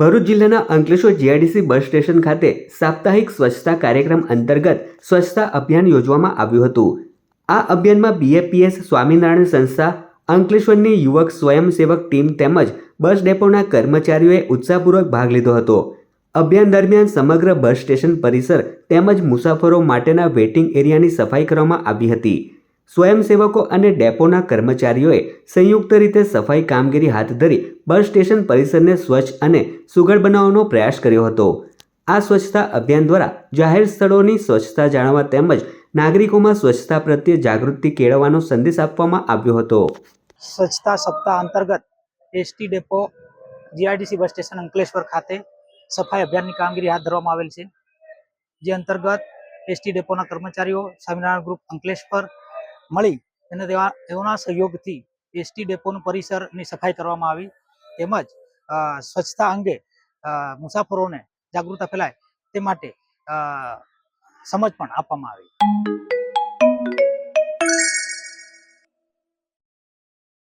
ભરૂચ જિલ્લાના Ankleshwar GIDC bus station ખાતે સાપ્તાહિક સ્વચ્છતા કાર્યક્રમ અંતર્ગત સ્વચ્છતા અભિયાન યોજવામાં આવ્યું હતું। આ અભિયાનમાં બીએપીએસ સ્વામિનારાયણ સંસ્થા, અંકલેશ્વરની યુવક સ્વયંસેવક ટીમ તેમજ બસ ડેપોના કર્મચારીઓએ ઉત્સાહપૂર્વક ભાગ લીધો હતો। અભિયાન દરમિયાન સમગ્ર બસ સ્ટેશન પરિસર તેમજ મુસાફરો માટેના વેઇટિંગ એરિયાની સફાઈ કરવામાં આવી હતી। સ્વયંસેવકો અને ડેપોના કર્મચારીઓએ સંયુક્ત રીતે સફાઈ કામગીરી હાથ ધરી બસ સ્ટેશન પરિસરને સ્વચ્છ અને સુઘડ બનાવવાનો પ્રયાસ કર્યો હતો। આ સ્વચ્છતા અભિયાન દ્વારા જાહેર સ્થળોની સ્વચ્છતા જાળવવા તેમજ નાગરિકોમાં સ્વચ્છતા પ્રત્યે જાગૃતિ કેળવવાનો સંદેશ આપવામાં આવ્યો હતો। સ્વચ્છતા સપ્તાહ અંતર્ગત ST depot GIDC bus station Ankleshwar ખાતે સફાઈ અભિયાનની કામગીરી હાથ ધરવામાં આવેલ છે, જે અંતર્ગત એસટી ડેપોના કર્મચારીઓ સ્વામિનારાયણ ગ્રુપ અંકલેશ્વર મળી અને તેઓના સહયોગથી એસટી ડેપોનું પરિસરની સફાઈ કરવામાં આવી, તેમજ સ્વચ્છતા અંગે મુસાફરોને જાગૃતતા ફેલાય તે માટે સમજ પણ આપવામાં આવી।